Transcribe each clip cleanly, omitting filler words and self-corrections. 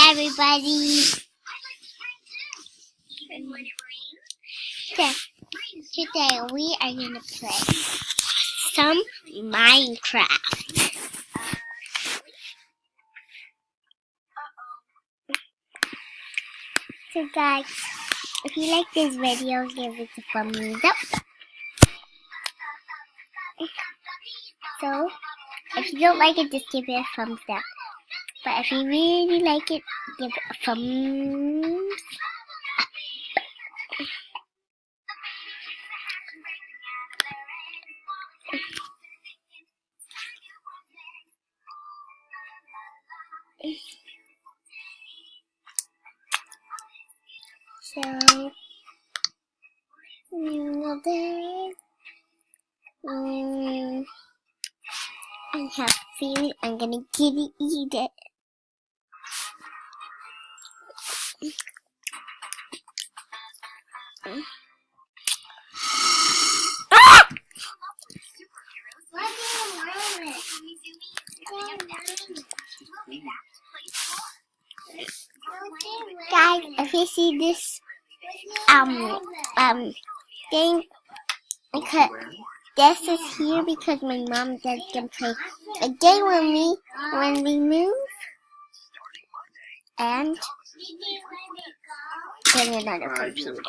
everybody. Today we are going to play some Minecraft. So guys, if you like this video, give it a thumbs up. So, if you don't like it, just give it a thumbs down. But if you really like it, give it a thumbs up. So, I have food. I'm gonna eat it. Ah! Guys, if you see this thing, because this is here because my mom does can play a game with me when we move and bring another computer.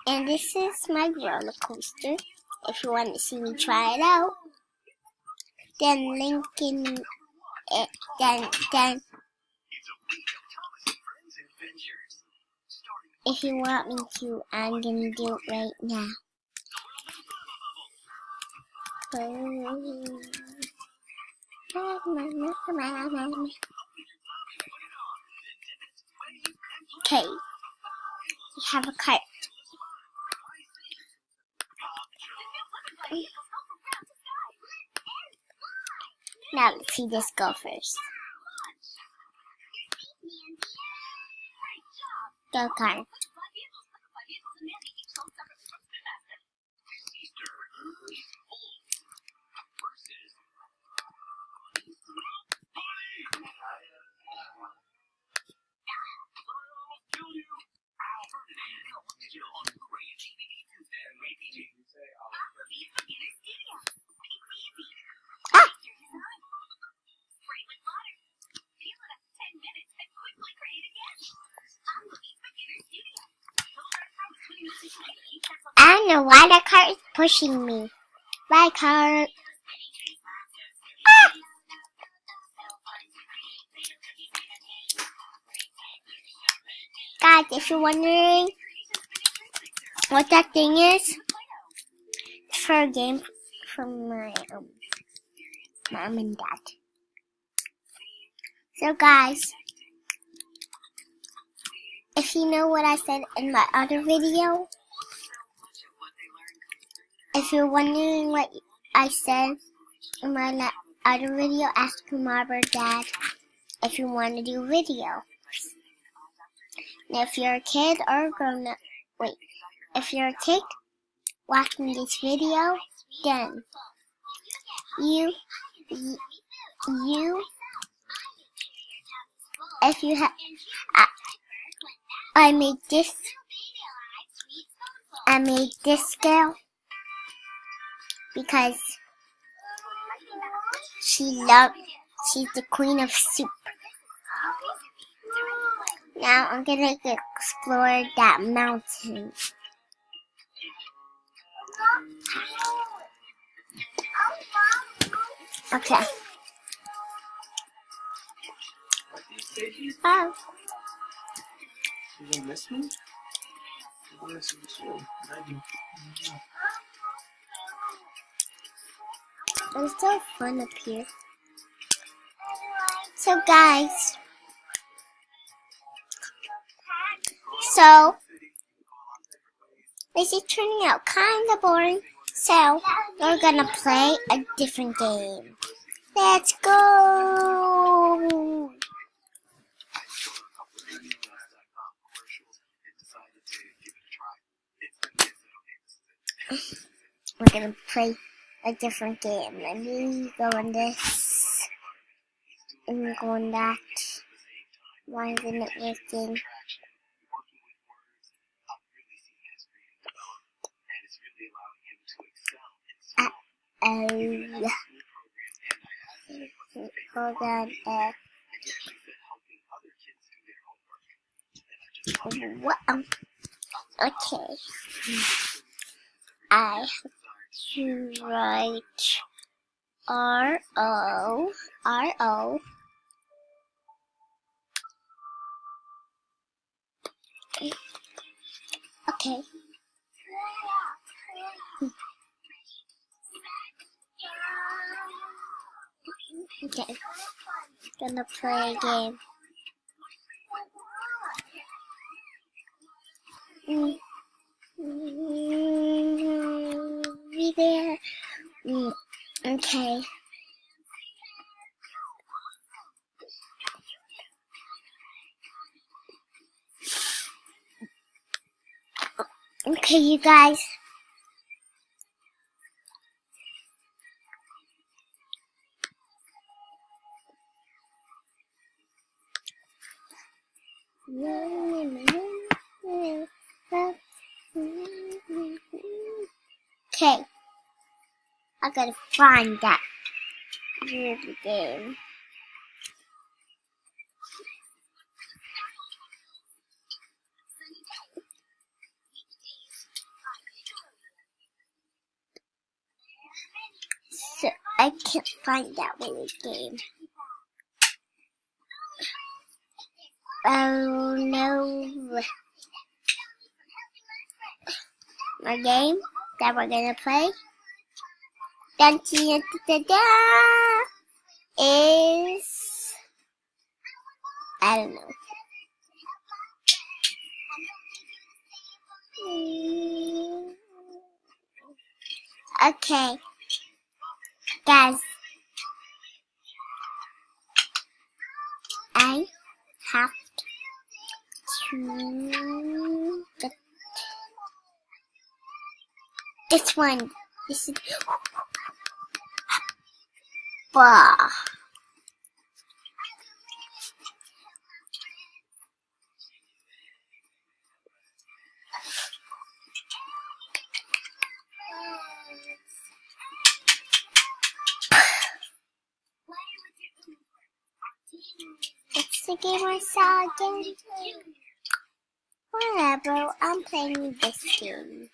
And this is my roller coaster. If you want to see me try it out, then link in it. Then if you want me to, I'm gonna do it right now. Okay, we have a cart. Now let's see this go first. Go cart. I don't know why that cart is pushing me. Bye, cart. Ah! Guys, if you're wondering what that thing is, it's for a game from my mom and dad. So guys, if you know what I said in my other video, if you're wondering what I said in my other video, ask your mom or dad if you want to do a video. And if you're a kid or a grown up, if you're a kid watching this video, then if you have, I made this girl because she's the queen of soup. Now I'm gonna explore that mountain. Okay. Oh. You miss me? It's so fun up here. So guys, this is turning out kind of boring. So we're gonna play a different game. Let's go! We're gonna play a different game. Let me go on this. And go on that. Why isn't it working? Oh. Hold on. What? Okay. I have to write R-O. Okay. Okay. Gonna play a game. Be there. Okay. Okay, you guys. Okay. I gotta find that video game. So I can't find that video game. Oh no. My game that we're gonna play is, I don't know. Okay, guys, I have to get this one. This is bah. It's the game I saw again. Whatever, I'm playing this game.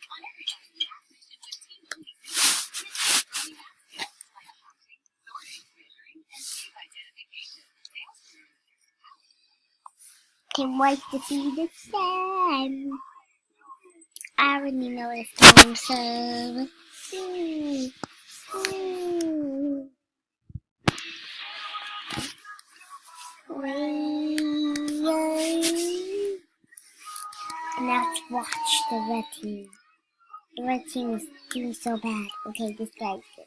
Can't wait to see the sun. I already know it's time, so let's see. Now let's watch the red team. The red team is doing so bad. Okay, this guy's good.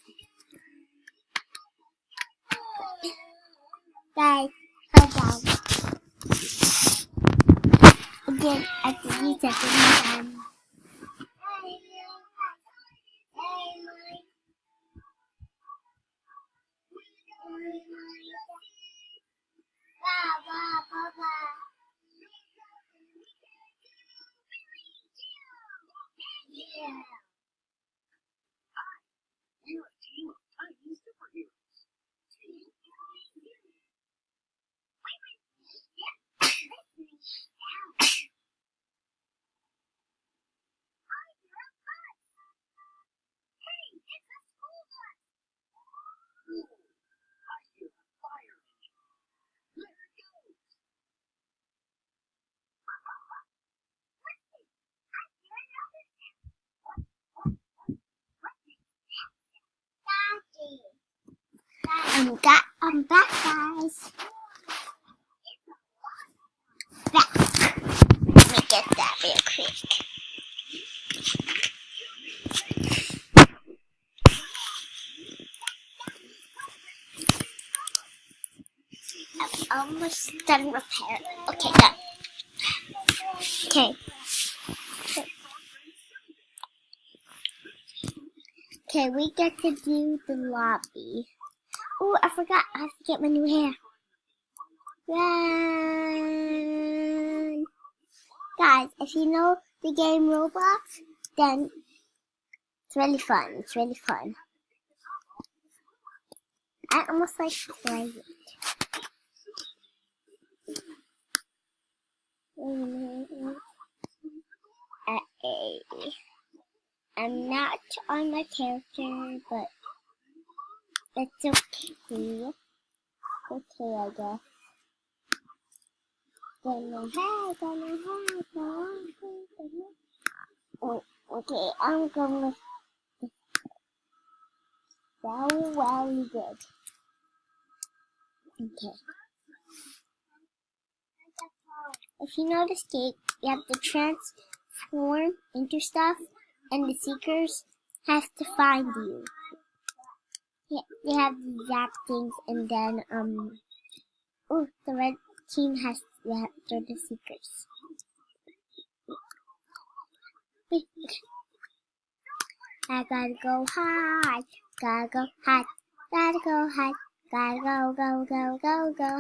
Guys, hold on. Again, at the second time. I'm back, guys. Back. Let me get that real quick. I'm almost done repairing. Okay, done. Okay. Okay, we get to do the lobby. Oh, I forgot. I have to get my new hair. Run! Guys, if you know the game Roblox, then it's really fun. It's really fun. I almost like to play it. I'm not on my character, but it's okay. Okay, I guess. Oh, okay, I'm going with so well good. Okay. If you know the skate, you have to transform into stuff, and the seekers have to find you. Yeah, they have the exact things, and then the red team has to after the seekers. I gotta go high, gotta go high, gotta go high, gotta go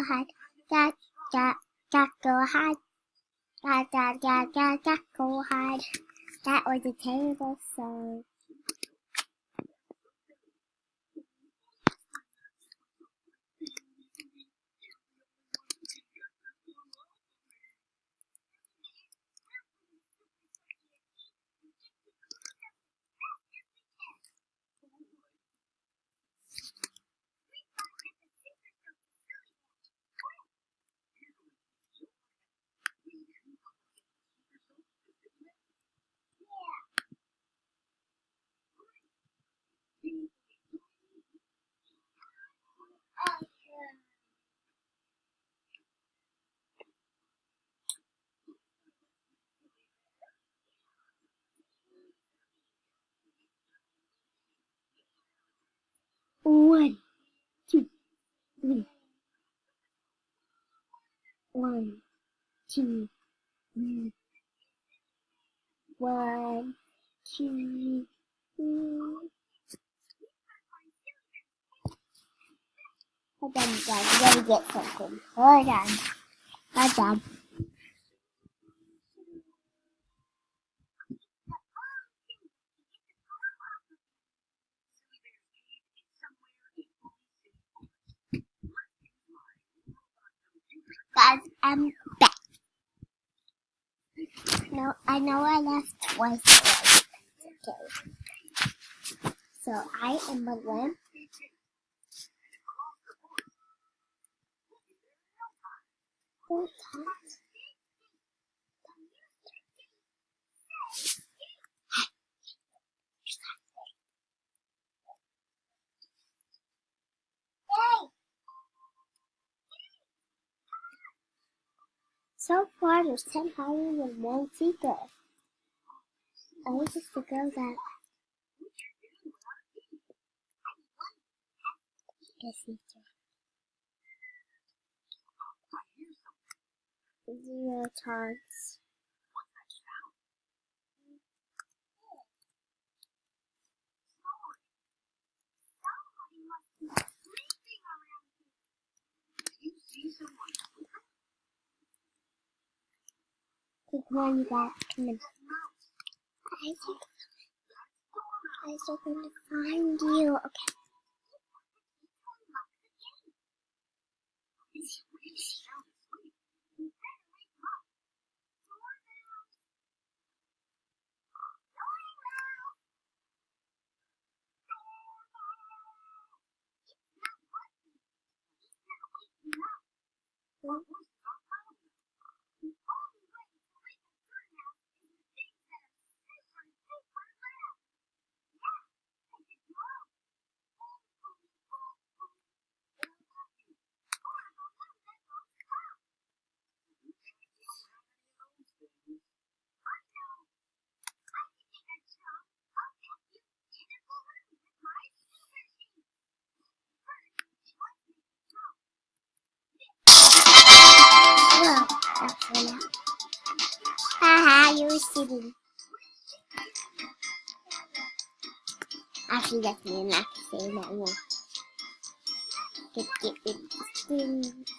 high, got go high, got go high. That was a terrible song. One, two, three. 1, 2, 3. 1, 2, 3. Hold on, guys. I gotta get something. Hold on. Hold on. Guys, I'm back. No, I know I left twice. Okay. So I am a lamp. So far, there's 10 houses and 1 seeker. I was just the girl that gets me to 0 chance. Good morning, guys. Come in. I'm still going to find you. Okay. Haha, you were sitting. Actually, that's me. I'm not saying that one. Get it.